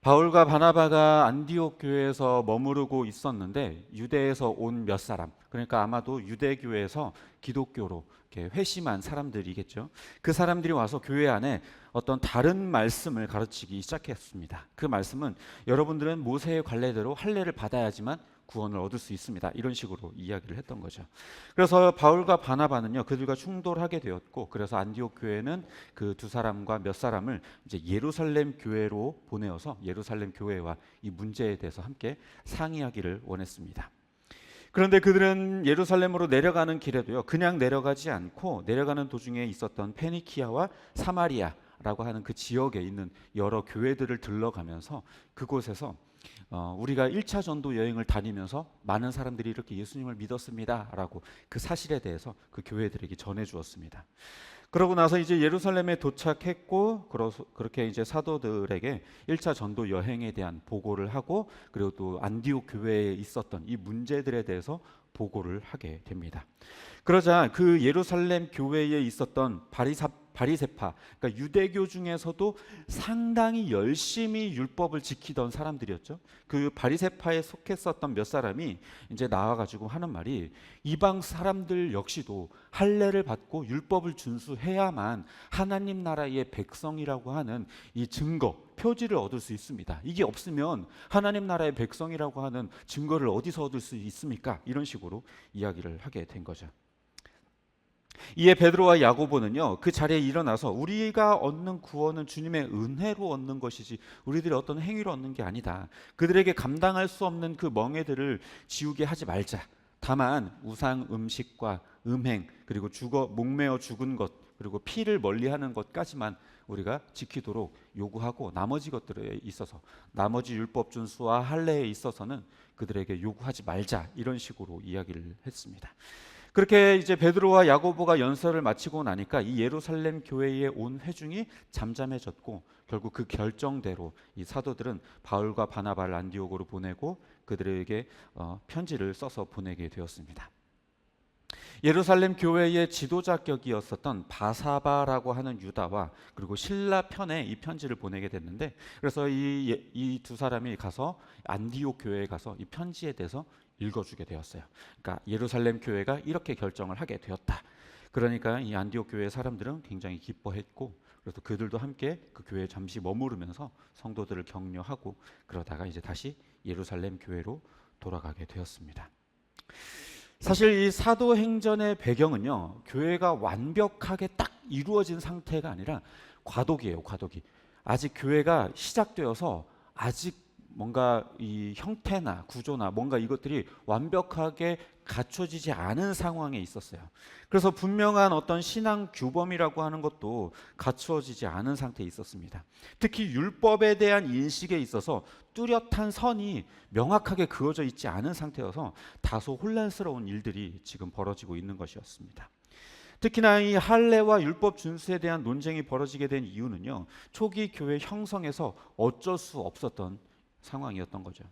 바울과 바나바가 안디옥 교회에서 머무르고 있었는데 유대에서 온 몇 사람, 그러니까 아마도 유대교회에서 기독교로 이렇게 회심한 사람들이겠죠. 그 사람들이 와서 교회 안에 어떤 다른 말씀을 가르치기 시작했습니다. 그 말씀은 여러분들은 모세의 관례대로 할례를 받아야지만 구원을 얻을 수 있습니다. 이런 식으로 이야기를 했던 거죠. 그래서 바울과 바나바는요, 그들과 충돌하게 되었고, 그래서 안디옥 교회는 그 두 사람과 몇 사람을 이제 예루살렘 교회로 보내어서 예루살렘 교회와 이 문제에 대해서 함께 상의하기를 원했습니다. 그런데 그들은 예루살렘으로 내려가는 길에도요, 그냥 내려가지 않고 내려가는 도중에 있었던 페니키아와 사마리아라고 하는 그 지역에 있는 여러 교회들을 들러가면서 그곳에서 우리가 1차 전도 여행을 다니면서 많은 사람들이 이렇게 예수님을 믿었습니다라고 그 사실에 대해서 그 교회들에게 전해 주었습니다. 그러고 나서 이제 예루살렘에 도착했고, 그렇게 이제 사도들에게 1차 전도 여행에 대한 보고를 하고, 그리고 또 안디옥 교회에 있었던 이 문제들에 대해서 보고를 하게 됩니다. 그러자 그 예루살렘 교회에 있었던 바리새파, 그러니까 유대교 중에서도 상당히 열심히 율법을 지키던 사람들이었죠. 그 바리새파에 속했었던 몇 사람이 이제 나와가지고 하는 말이, 이방 사람들 역시도 할례를 받고 율법을 준수해야만 하나님 나라의 백성이라고 하는 이 증거, 표지를 얻을 수 있습니다. 이게 없으면 하나님 나라의 백성이라고 하는 증거를 어디서 얻을 수 있습니까? 이런 식으로 이야기를 하게 된 거죠. 이에 베드로와 야고보는요, 그 자리에 일어나서 우리가 얻는 구원은 주님의 은혜로 얻는 것이지 우리들의 어떤 행위로 얻는 게 아니다. 그들에게 감당할 수 없는 그 멍에들을 지우게 하지 말자. 다만 우상 음식과 음행, 그리고 목매어 죽은 것, 그리고 피를 멀리하는 것까지만 우리가 지키도록 요구하고, 나머지 것들에 있어서, 나머지 율법 준수와 할례에 있어서는 그들에게 요구하지 말자, 이런 식으로 이야기를 했습니다. 그렇게 이제 베드로와 야고보가 연설을 마치고 나니까 이 예루살렘 교회에 온 회중이 잠잠해졌고, 결국 그 결정대로 이 사도들은 바울과 바나바를 안디옥으로 보내고 그들에게 편지를 써서 보내게 되었습니다. 예루살렘 교회의 지도자격이었었던 바사바라고 하는 유다와 그리고 실라 편에 이 편지를 보내게 됐는데, 그래서 이 두 사람이 가서 안디옥 교회에 가서 이 편지에 대해서 읽어주게 되었어요. 그러니까 예루살렘 교회가 이렇게 결정을 하게 되었다. 그러니까 이 안디옥 교회 사람들은 굉장히 기뻐했고, 그래서 그들도 함께 그 교회에 잠시 머무르면서 성도들을 격려하고, 그러다가 이제 다시 예루살렘 교회로 돌아가게 되었습니다. 사실 이 사도행전의 배경은요, 교회가 완벽하게 딱 이루어진 상태가 아니라 과도기예요, 과도기. 아직 교회가 시작되어서 아직 뭔가 이 형태나 구조나 뭔가 이것들이 완벽하게 갖춰지지 않은 상황에 있었어요. 그래서 분명한 어떤 신앙 규범이라고 하는 것도 갖추어지지 않은 상태에 있었습니다. 특히 율법에 대한 인식에 있어서 뚜렷한 선이 명확하게 그어져 있지 않은 상태여서 다소 혼란스러운 일들이 지금 벌어지고 있는 것이었습니다. 특히나 이 할례와 율법 준수에 대한 논쟁이 벌어지게 된 이유는요, 초기 교회 형성에서 어쩔 수 없었던 상황이었던 거죠.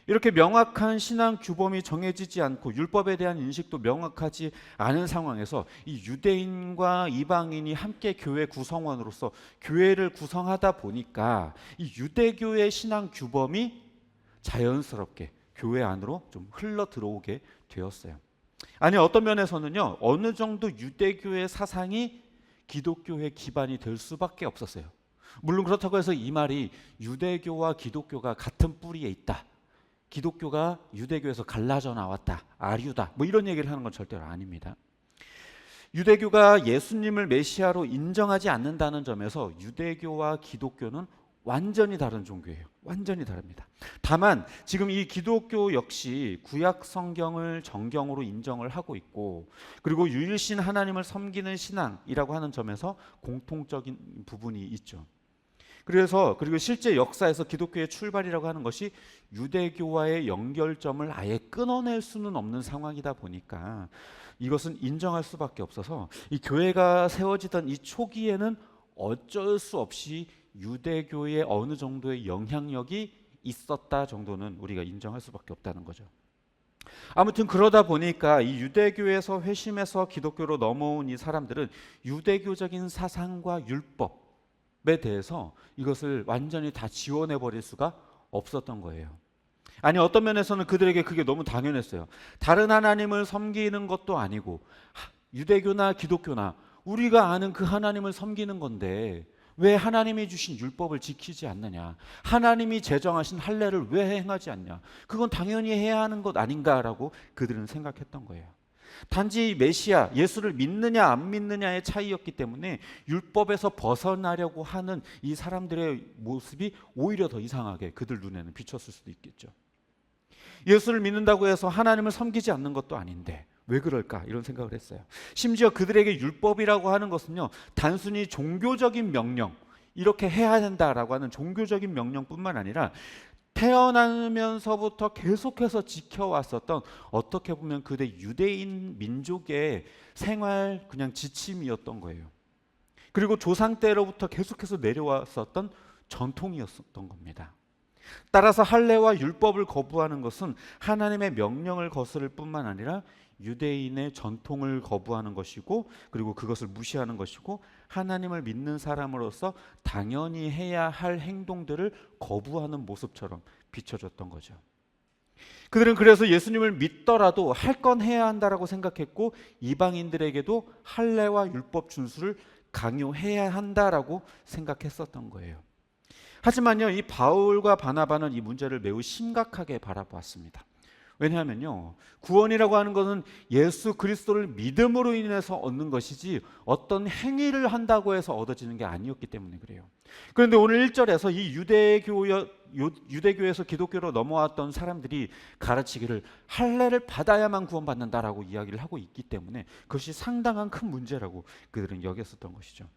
이렇게 명확한 신앙 규범이 정해지지 않고 율법에 대한 인식도 명확하지 않은 상황에서 이 유대인과 이방인이 함께 교회 구성원으로서 교회를 구성하다 보니까 이 유대교의 신앙 규범이 자연스럽게 교회 안으로 좀 흘러 들어오게 되었어요. 아니, 어떤 면에서는요, 어느 정도 유대교의 사상이 기독교의 기반이 될 수밖에 없었어요. 물론 그렇다고 해서 이 말이 유대교와 기독교가 같은 뿌리에 있다, 기독교가 유대교에서 갈라져 나왔다, 아류다, 뭐 이런 얘기를 하는 건 절대로 아닙니다. 유대교가 예수님을 메시아로 인정하지 않는다는 점에서 유대교와 기독교는 완전히 다른 종교예요. 완전히 다릅니다. 다만 지금 이 기독교 역시 구약 성경을 정경으로 인정을 하고 있고, 그리고 유일신 하나님을 섬기는 신앙이라고 하는 점에서 공통적인 부분이 있죠. 그리고 실제 역사에서 기독교의 출발이라고 하는 것이 유대교와의 연결점을 아예 끊어낼 수는 없는 상황이다 보니까 이것은 인정할 수밖에 없어서 이 교회가 세워지던 이 초기에는 어쩔 수 없이 유대교의 어느 정도의 영향력이 있었다 정도는 우리가 인정할 수밖에 없다는 거죠. 아무튼 그러다 보니까 이 유대교에서 회심해서 기독교로 넘어온 이 사람들은 유대교적인 사상과 율법, 대해서 이것을 완전히 다 지원해 버릴 수가 없었던 거예요. 아니, 어떤 면에서는 그들에게 그게 너무 당연했어요. 다른 하나님을 섬기는 것도 아니고 유대교나 기독교나 우리가 아는 그 하나님을 섬기는 건데 왜 하나님이 주신 율법을 지키지 않느냐? 하나님이 제정하신 할례를 왜 행하지 않냐? 그건 당연히 해야 하는 것 아닌가라고 그들은 생각했던 거예요. 단지 메시아, 예수를 믿느냐 안 믿느냐의 차이였기 때문에 율법에서 벗어나려고 하는 이 사람들의 모습이 오히려 더 이상하게 그들 눈에는 비쳤을 수도 있겠죠. 예수를 믿는다고 해서 하나님을 섬기지 않는 것도 아닌데 왜 그럴까? 이런 생각을 했어요. 심지어 그들에게 율법이라고 하는 것은요, 단순히 종교적인 명령, 이렇게 해야 된다라고 하는 종교적인 명령뿐만 아니라 태어나면서부터 계속해서 지켜왔었던, 어떻게 보면 그대 유대인 민족의 생활 그냥 지침이었던 거예요. 그리고 조상 때로부터 계속해서 내려왔었던 전통이었던 겁니다. 따라서 할례와 율법을 거부하는 것은 하나님의 명령을 거스를 뿐만 아니라 유대인의 전통을 거부하는 것이고, 그리고 그것을 무시하는 것이고, 하나님을 믿는 사람으로서 당연히 해야 할 행동들을 거부하는 모습처럼 비춰졌던 거죠. 그들은 그래서 예수님을 믿더라도 할 건 해야 한다라고 생각했고, 이방인들에게도 할례와 율법 준수를 강요해야 한다라고 생각했었던 거예요. 하지만요, 이 바울과 바나바는 이 문제를 매우 심각하게 바라보았습니다. 왜냐하면요, 구원이라고 하는 것은 예수 그리스도를 믿음으로 인해서 얻는 것이지 어떤 행위를 한다고 해서 얻어지는 게 아니었기 때문에 그래요. 그런데 오늘 1절에서 이 유대교에서 기독교로 넘어왔던 사람들이 가르치기를 할례를 받아야만 구원받는다라고 이야기를 하고 있기 때문에 그것이 상당한 큰 문제라고 그들은 여겼었던 것이죠.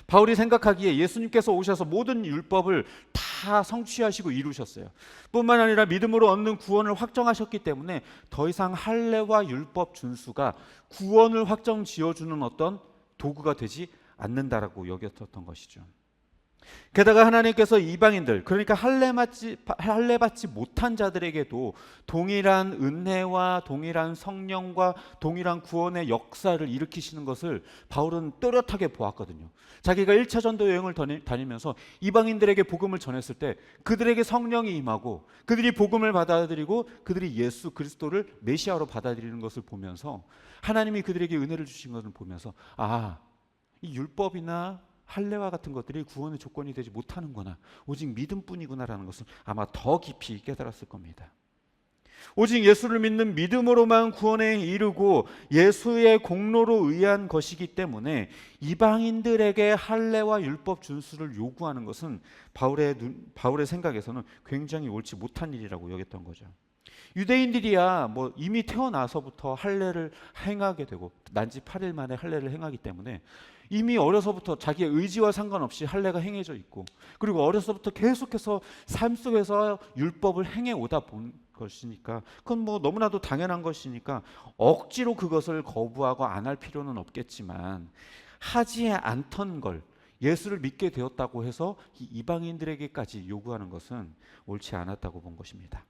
바울이 생각하기에 예수님께서 오셔서 모든 율법을 다 성취하시고 이루셨어요. 뿐만 아니라 믿음으로 얻는 구원을 확정하셨기 때문에 더 이상 할례와 율법 준수가 구원을 확정 지어주는 어떤 도구가 되지 않는다라고 여겼었던 것이죠. 게다가 하나님께서 이방인들, 그러니까 할례 받지 못한 자들에게도 동일한 은혜와 동일한 성령과 동일한 구원의 역사를 일으키시는 것을 바울은 또렷하게 보았거든요. 자기가 1차 전도 여행을 다니면서 이방인들에게 복음을 전했을 때 그들에게 성령이 임하고 그들이 복음을 받아들이고 그들이 예수 그리스도를 메시아로 받아들이는 것을 보면서, 하나님이 그들에게 은혜를 주신 것을 보면서, 이 율법이나 할례와 같은 것들이 구원의 조건이 되지 못하는구나, 오직 믿음뿐이구나라는 것을 아마 더 깊이 깨달았을 겁니다. 오직 예수를 믿는 믿음으로만 구원에 이르고 예수의 공로로 의한 것이기 때문에 이방인들에게 할례와 율법 준수를 요구하는 것은 바울의 생각에서는 굉장히 옳지 못한 일이라고 여겼던 거죠. 유대인들이야 이미 태어나서부터 할례를 행하게 되고 난지 8일 만에 할례를 행하기 때문에 이미 어려서부터 자기의 의지와 상관없이 할례가 행해져 있고, 그리고 어려서부터 계속해서 삶 속에서 율법을 행해 오다 본 것이니까 그건 너무나도 당연한 것이니까 억지로 그것을 거부하고 안 할 필요는 없겠지만, 하지 않던 걸 예수를 믿게 되었다고 해서 이방인들에게까지 요구하는 것은 옳지 않았다고 본 것입니다.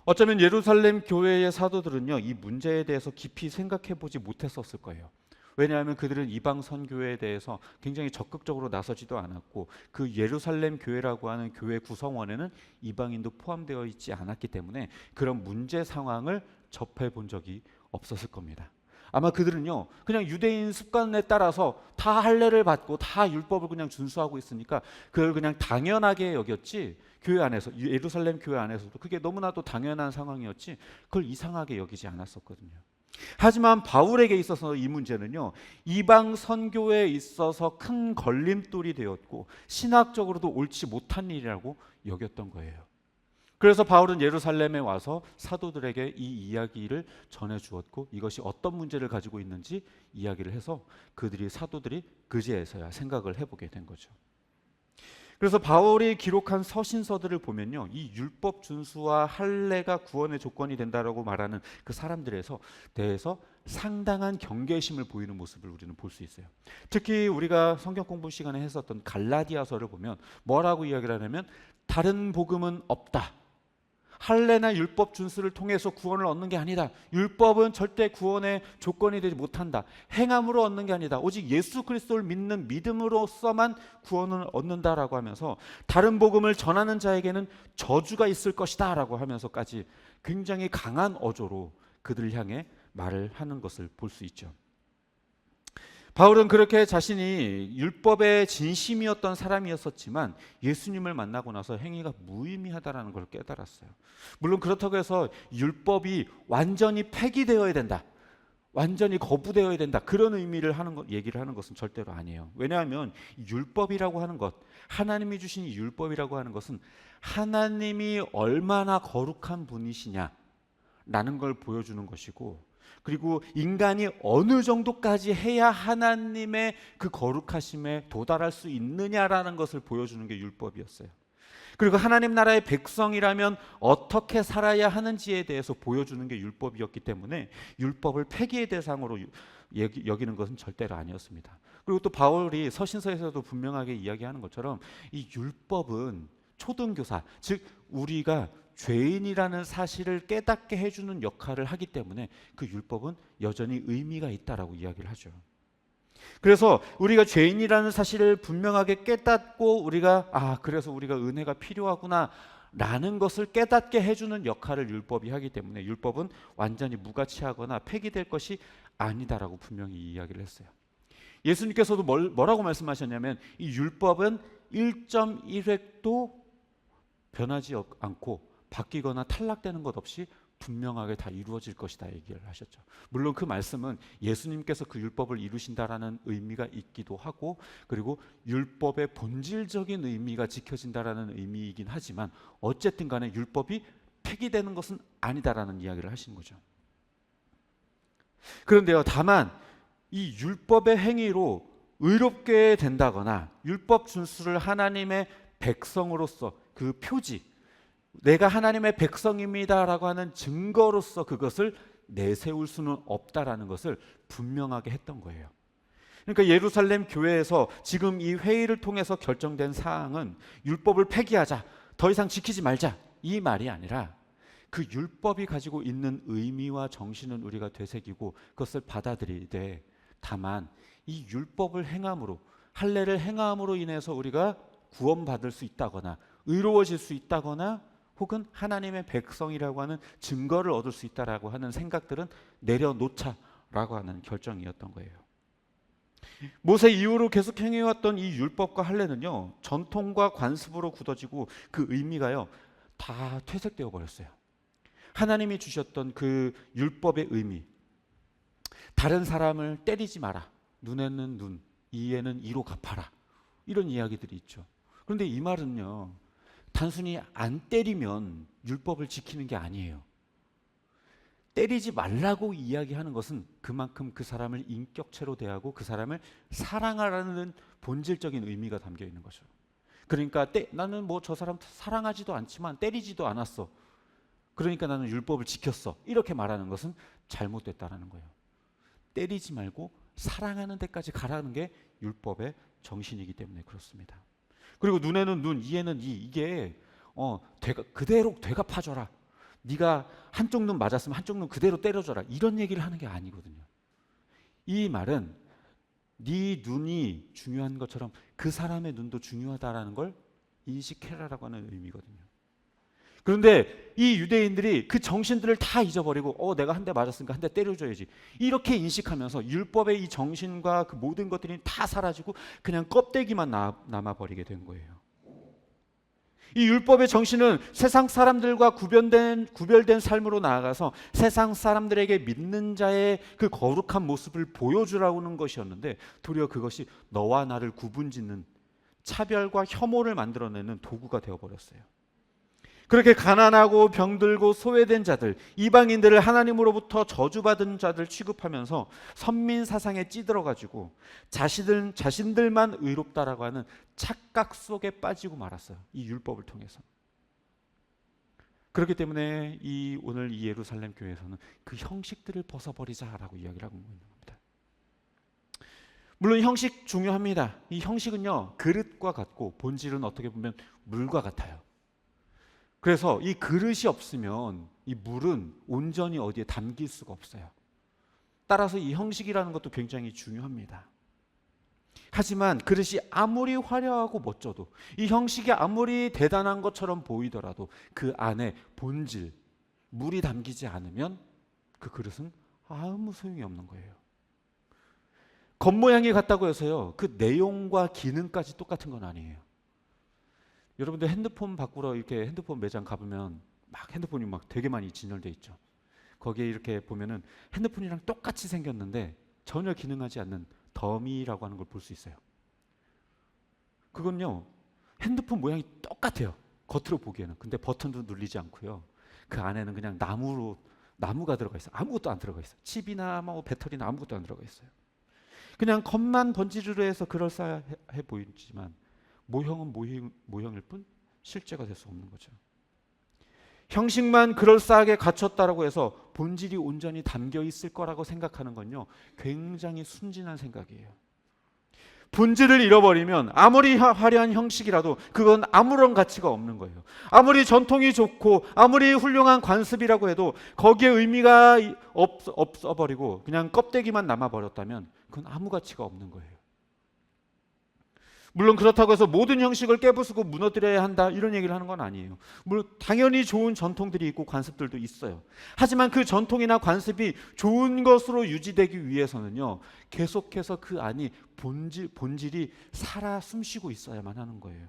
어쩌면 예루살렘 교회의 사도들은요, 이 문제에 대해서 깊이 생각해 보지 못했었을 거예요. 왜냐하면 그들은 이방 선교에 대해서 굉장히 적극적으로 나서지도 않았고, 그 예루살렘 교회라고 하는 교회 구성원에는 이방인도 포함되어 있지 않았기 때문에 그런 문제 상황을 접해 본 적이 없었을 겁니다. 아마 그들은요, 그냥 유대인 습관에 따라서 다 할례를 받고 다 율법을 그냥 준수하고 있으니까 그걸 그냥 당연하게 여겼지, 교회 안에서, 예루살렘 교회 안에서도 그게 너무나도 당연한 상황이었지 그걸 이상하게 여기지 않았었거든요. 하지만 바울에게 있어서 이 문제는요, 이방 선교에 있어서 큰 걸림돌이 되었고 신학적으로도 옳지 못한 일이라고 여겼던 거예요. 그래서 바울은 예루살렘에 와서 사도들에게 이 이야기를 전해 주었고, 이것이 어떤 문제를 가지고 있는지 이야기를 해서 사도들이 그제서야 생각을 해보게 된 거죠. 그래서 바울이 기록한 서신서들을 보면요, 이 율법 준수와 할례가 구원의 조건이 된다라고 말하는 그 사람들에서 대해서 상당한 경계심을 보이는 모습을 우리는 볼 수 있어요. 특히 우리가 성경 공부 시간에 했었던 갈라디아서를 보면 뭐라고 이야기를 하냐면, 다른 복음은 없다, 할례나 율법 준수를 통해서 구원을 얻는 게 아니다. 율법은 절대 구원의 조건이 되지 못한다. 행함으로 얻는 게 아니다. 오직 예수 그리스도를 믿는 믿음으로서만 구원을 얻는다라고 하면서 다른 복음을 전하는 자에게는 저주가 있을 것이다 라고 하면서까지 굉장히 강한 어조로 그들을 향해 말을 하는 것을 볼 수 있죠. 바울은 그렇게 자신이 율법의 진심이었던 사람이었었지만 예수님을 만나고 나서 행위가 무의미하다라는 걸 깨달았어요. 물론 그렇다고 해서 율법이 완전히 폐기되어야 된다, 완전히 거부되어야 된다, 그런 의미를 얘기를 하는 것은 절대로 아니에요. 왜냐하면 율법이라고 하는 것, 하나님이 주신 이 율법이라고 하는 것은 하나님이 얼마나 거룩한 분이시냐라는 걸 보여주는 것이고, 그리고 인간이 어느 정도까지 해야 하나님의 그 거룩하심에 도달할 수 있느냐라는 것을 보여주는 게 율법이었어요. 그리고 하나님 나라의 백성이라면 어떻게 살아야 하는지에 대해서 보여주는 게 율법이었기 때문에 율법을 폐기의 대상으로 여기는 것은 절대로 아니었습니다. 그리고 또 바울이 서신서에서도 분명하게 이야기하는 것처럼 이 율법은 초등교사, 즉 우리가 죄인이라는 사실을 깨닫게 해주는 역할을 하기 때문에 그 율법은 여전히 의미가 있다라고 이야기를 하죠. 그래서 우리가 죄인이라는 사실을 분명하게 깨닫고 우리가 그래서 우리가 은혜가 필요하구나 라는 것을 깨닫게 해주는 역할을 율법이 하기 때문에 율법은 완전히 무가치하거나 폐기될 것이 아니다라고 분명히 이야기를 했어요. 예수님께서도 뭐라고 말씀하셨냐면 이 율법은 1.1획도 변하지 않고 바뀌거나 탈락되는 것 없이 분명하게 다 이루어질 것이다 얘기를 하셨죠. 물론 그 말씀은 예수님께서 그 율법을 이루신다라는 의미가 있기도 하고, 그리고 율법의 본질적인 의미가 지켜진다라는 의미이긴 하지만 어쨌든 간에 율법이 폐기되는 것은 아니다라는 이야기를 하신 거죠. 그런데요, 다만 이 율법의 행위로 의롭게 된다거나 율법 준수를 하나님의 백성으로서 그 표지, 내가 하나님의 백성입니다라고 하는 증거로서 그것을 내세울 수는 없다라는 것을 분명하게 했던 거예요. 그러니까 예루살렘 교회에서 지금 이 회의를 통해서 결정된 사항은 율법을 폐기하자, 더 이상 지키지 말자, 이 말이 아니라 그 율법이 가지고 있는 의미와 정신은 우리가 되새기고 그것을 받아들이되, 다만 이 율법을 행함으로, 할례를 행함으로 인해서 우리가 구원받을 수 있다거나 의로워질 수 있다거나 혹은 하나님의 백성이라고 하는 증거를 얻을 수 있다라고 하는 생각들은 내려놓자라고 하는 결정이었던 거예요. 모세 이후로 계속 행해왔던 이 율법과 할례는요, 전통과 관습으로 굳어지고 그 의미가요 다 퇴색되어 버렸어요. 하나님이 주셨던 그 율법의 의미, 다른 사람을 때리지 마라, 눈에는 눈, 이에는 이로 갚아라, 이런 이야기들이 있죠. 그런데 이 말은요, 단순히 안 때리면 율법을 지키는 게 아니에요. 때리지 말라고 이야기하는 것은 그만큼 그 사람을 인격체로 대하고 그 사람을 사랑하라는 본질적인 의미가 담겨 있는 거죠. 그러니까 나는 뭐 저 사람 사랑하지도 않지만 때리지도 않았어, 그러니까 나는 율법을 지켰어, 이렇게 말하는 것은 잘못됐다라는 거예요. 때리지 말고 사랑하는 데까지 가라는 게 율법의 정신이기 때문에 그렇습니다. 그리고 눈에는 눈, 이에는 이, 이게 그대로 되갚아줘라, 네가 한쪽 눈 맞았으면 한쪽 눈 그대로 때려줘라, 이런 얘기를 하는 게 아니거든요. 이 말은 네 눈이 중요한 것처럼 그 사람의 눈도 중요하다라는 걸 인식해라라고 하는 의미거든요. 그런데 이 유대인들이 그 정신들을 다 잊어버리고 내가 한 대 맞았으니까 한 대 때려줘야지, 이렇게 인식하면서 율법의 이 정신과 그 모든 것들이 다 사라지고 그냥 껍데기만 남아버리게 된 거예요. 이 율법의 정신은 세상 사람들과 구별된 삶으로 나아가서 세상 사람들에게 믿는 자의 그 거룩한 모습을 보여주라고 하는 것이었는데, 도리어 그것이 너와 나를 구분짓는 차별과 혐오를 만들어내는 도구가 되어버렸어요. 그렇게 가난하고 병들고 소외된 자들, 이방인들을 하나님으로부터 저주받은 자들 취급하면서 선민 사상에 찌들어가지고 자신들만 의롭다라고 하는 착각 속에 빠지고 말았어요. 이 율법을 통해서. 그렇기 때문에 오늘 이 예루살렘 교회에서는 그 형식들을 벗어버리자라고 이야기를 하고 있는 겁니다. 물론 형식 중요합니다. 이 형식은요, 그릇과 같고 본질은 어떻게 보면 물과 같아요. 그래서 이 그릇이 없으면 이 물은 온전히 어디에 담길 수가 없어요. 따라서 이 형식이라는 것도 굉장히 중요합니다. 하지만 그릇이 아무리 화려하고 멋져도, 이 형식이 아무리 대단한 것처럼 보이더라도 그 안에 본질, 물이 담기지 않으면 그 그릇은 아무 소용이 없는 거예요. 겉모양이 같다고 해서요, 그 내용과 기능까지 똑같은 건 아니에요. 여러분들 핸드폰 바꾸러 이렇게 핸드폰 매장 가보면 막 핸드폰이 막 되게 많이 진열돼 있죠. 거기에 이렇게 보면은 핸드폰이랑 똑같이 생겼는데 전혀 기능하지 않는 더미라고 하는 걸 볼 수 있어요. 그건요, 핸드폰 모양이 똑같아요. 겉으로 보기에는. 근데 버튼도 누르지 않고요, 그 안에는 그냥 나무가 들어가 있어요. 아무것도 안 들어가 있어요. 칩이나 뭐 배터리나 아무것도 안 들어가 있어요. 그냥 겉만 번지르르 해서 그럴싸해 보이지만 모형은 모형일 뿐 실제가 될 수 없는 거죠. 형식만 그럴싸하게 갖췄다라고 해서 본질이 온전히 담겨 있을 거라고 생각하는 건요, 굉장히 순진한 생각이에요. 본질을 잃어버리면 아무리 화려한 형식이라도 그건 아무런 가치가 없는 거예요. 아무리 전통이 좋고 아무리 훌륭한 관습이라고 해도 거기에 의미가 없어버리고 그냥 껍데기만 남아버렸다면 그건 아무 가치가 없는 거예요. 물론 그렇다고 해서 모든 형식을 깨부수고 무너뜨려야 한다, 이런 얘기를 하는 건 아니에요. 물론 당연히 좋은 전통들이 있고 관습들도 있어요. 하지만 그 전통이나 관습이 좋은 것으로 유지되기 위해서는요, 계속해서 그 안이 본질이 살아 숨쉬고 있어야만 하는 거예요.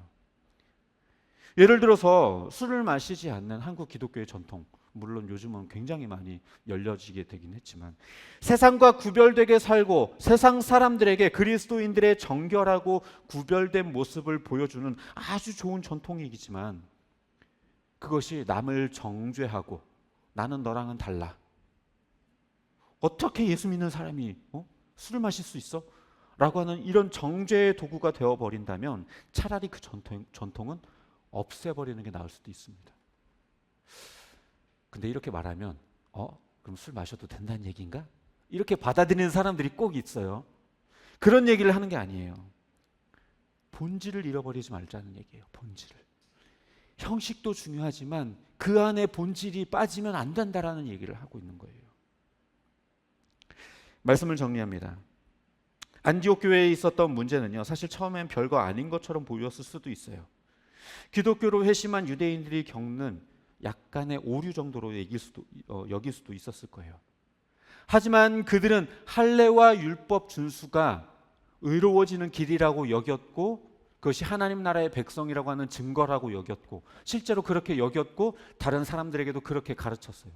예를 들어서 술을 마시지 않는 한국 기독교의 전통, 물론 요즘은 굉장히 많이 열려지게 되긴 했지만, 세상과 구별되게 살고 세상 사람들에게 그리스도인들의 정결하고 구별된 모습을 보여주는 아주 좋은 전통이지만, 그것이 남을 정죄하고 나는 너랑은 달라, 어떻게 예수 믿는 사람이 술을 마실 수 있어? 라고 하는 이런 정죄의 도구가 되어버린다면 차라리 그 전통은 없애버리는 게 나을 수도 있습니다. 근데 이렇게 말하면 그럼 술 마셔도 된다는 얘기인가? 이렇게 받아들이는 사람들이 꼭 있어요. 그런 얘기를 하는 게 아니에요. 본질을 잃어버리지 말자는 얘기예요. 본질을. 형식도 중요하지만 그 안에 본질이 빠지면 안 된다라는 얘기를 하고 있는 거예요. 말씀을 정리합니다. 안디옥 교회에 있었던 문제는요, 사실 처음엔 별거 아닌 것처럼 보였을 수도 있어요. 기독교로 회심한 유대인들이 겪는 약간의 오류 정도로 여길 수도 있었을 거예요. 하지만 그들은 할례와 율법 준수가 의로워지는 길이라고 여겼고, 그것이 하나님 나라의 백성이라고 하는 증거라고 여겼고, 실제로 그렇게 여겼고 다른 사람들에게도 그렇게 가르쳤어요.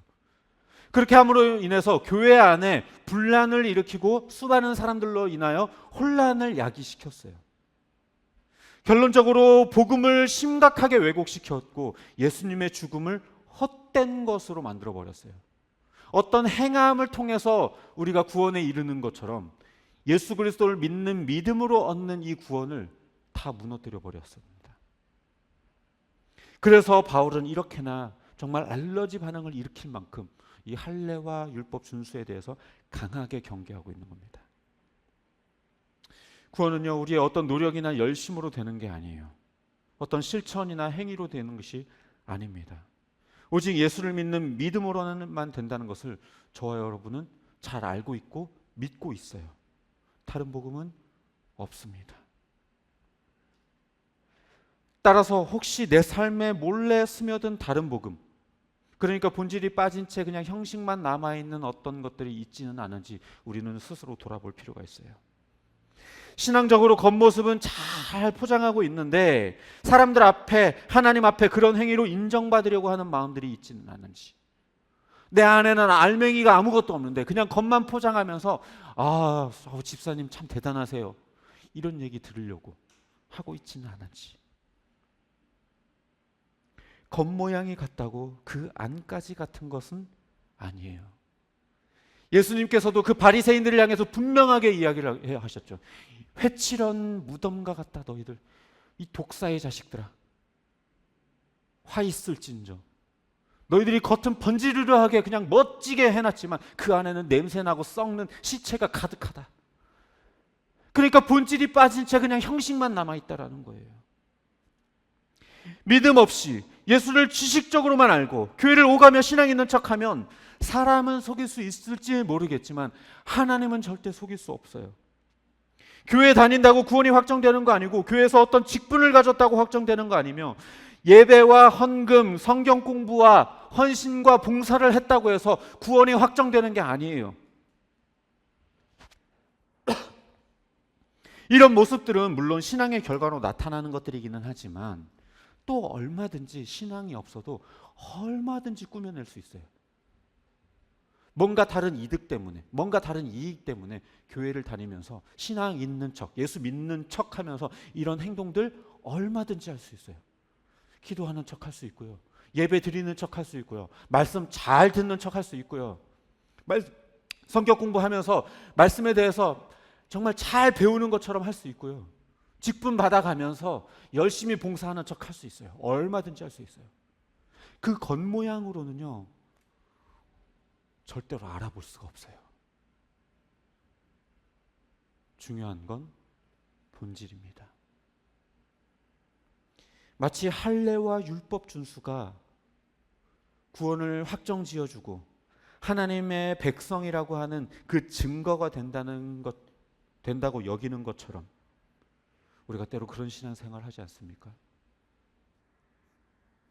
그렇게 함으로 인해서 교회 안에 분란을 일으키고 수많은 사람들로 인하여 혼란을 야기시켰어요. 결론적으로 복음을 심각하게 왜곡시켰고 예수님의 죽음을 헛된 것으로 만들어버렸어요. 어떤 행함을 통해서 우리가 구원에 이르는 것처럼 예수 그리스도를 믿는 믿음으로 얻는 이 구원을 다 무너뜨려 버렸습니다. 그래서 바울은 이렇게나 정말 알러지 반응을 일으킬 만큼 이 할례와 율법 준수에 대해서 강하게 경계하고 있는 겁니다. 구원은요, 우리의 어떤 노력이나 열심으로 되는 게 아니에요. 어떤 실천이나 행위로 되는 것이 아닙니다. 오직 예수를 믿는 믿음으로만 된다는 것을 저와 여러분은 잘 알고 있고 믿고 있어요. 다른 복음은 없습니다. 따라서 혹시 내 삶에 몰래 스며든 다른 복음, 그러니까 본질이 빠진 채 그냥 형식만 남아있는 어떤 것들이 있지는 않은지 우리는 스스로 돌아볼 필요가 있어요. 신앙적으로 겉모습은 잘 포장하고 있는데 사람들 앞에, 하나님 앞에 그런 행위로 인정받으려고 하는 마음들이 있지는 않은지, 내 안에는 알맹이가 아무것도 없는데 그냥 겉만 포장하면서 집사님 참 대단하세요, 이런 얘기 들으려고 하고 있지는 않은지, 겉모양이 같다고 그 안까지 같은 것은 아니에요. 예수님께서도 그 바리새인들을 향해서 분명하게 이야기를 하셨죠. 회칠한 무덤과 같다 너희들, 이 독사의 자식들아, 화 있을진저. 너희들이 겉은 번지르르하게 그냥 멋지게 해놨지만 그 안에는 냄새나고 썩는 시체가 가득하다. 그러니까 본질이 빠진 채 그냥 형식만 남아있다라는 거예요. 믿음 없이 예수를 지식적으로만 알고 교회를 오가며 신앙 있는 척하면 사람은 속일 수 있을지 모르겠지만 하나님은 절대 속일 수 없어요. 교회 다닌다고 구원이 확정되는 거 아니고, 교회에서 어떤 직분을 가졌다고 확정되는 거 아니며, 예배와 헌금, 성경 공부와 헌신과 봉사를 했다고 해서 구원이 확정되는 게 아니에요. 이런 모습들은 물론 신앙의 결과로 나타나는 것들이기는 하지만 또 얼마든지 신앙이 없어도 얼마든지 꾸며낼 수 있어요. 뭔가 다른 이득 때문에, 뭔가 다른 이익 때문에 교회를 다니면서 신앙 있는 척, 예수 믿는 척 하면서 이런 행동들 얼마든지 할 수 있어요. 기도하는 척 할 수 있고요. 예배 드리는 척 할 수 있고요. 말씀 잘 듣는 척 할 수 있고요. 성경 공부하면서 말씀에 대해서 정말 잘 배우는 것처럼 할 수 있고요. 직분 받아가면서 열심히 봉사하는 척 할 수 있어요. 얼마든지 할 수 있어요. 그 겉모양으로는요, 절대로 알아볼 수가 없어요. 중요한 건 본질입니다. 마치 할례와 율법 준수가 구원을 확정 지어주고 하나님의 백성이라고 하는 그 증거가 된다고 여기는 것처럼 우리가 때로 그런 신앙생활 하지 않습니까?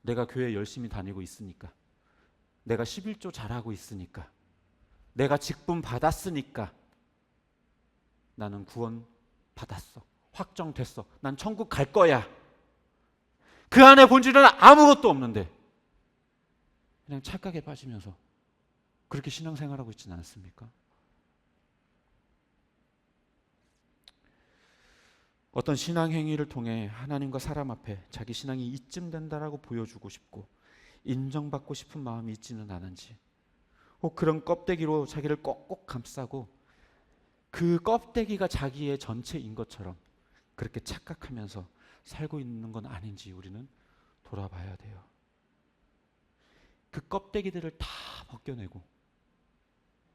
내가 교회 열심히 다니고 있으니까, 내가 11조 잘하고 있으니까, 내가 직분 받았으니까 나는 구원 받았어, 확정됐어, 난 천국 갈 거야. 그 안에 본질은 아무것도 없는데 그냥 착각에 빠지면서 그렇게 신앙생활하고 있지는 않습니까? 어떤 신앙 행위를 통해 하나님과 사람 앞에 자기 신앙이 이쯤 된다라고 보여주고 싶고 인정받고 싶은 마음이 있지는 않은지, 혹 그런 껍데기로 자기를 꼭꼭 감싸고 그 껍데기가 자기의 전체인 것처럼 그렇게 착각하면서 살고 있는 건 아닌지 우리는 돌아봐야 돼요. 그 껍데기들을 다 벗겨내고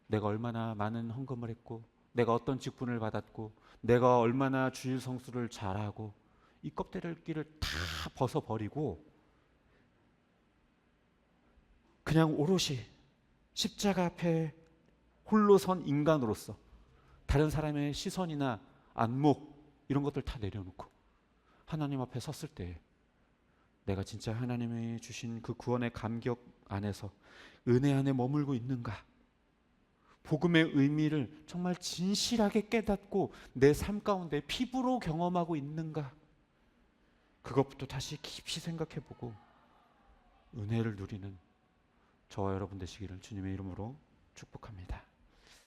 내가 얼마나 많은 헌금을 했고, 내가 어떤 직분을 받았고, 내가 얼마나 주일 성수를 잘하고, 이 껍데기를 다 벗어버리고 그냥 오롯이 십자가 앞에 홀로 선 인간으로서 다른 사람의 시선이나 안목 이런 것들 다 내려놓고 하나님 앞에 섰을 때 내가 진짜 하나님이 주신 그 구원의 감격 안에서 은혜 안에 머물고 있는가, 복음의 의미를 정말 진실하게 깨닫고 내 삶 가운데 피부로 경험하고 있는가, 그것부터 다시 깊이 생각해보고 은혜를 누리는 저와 여러분 되시기를 주님의 이름으로 축복합니다.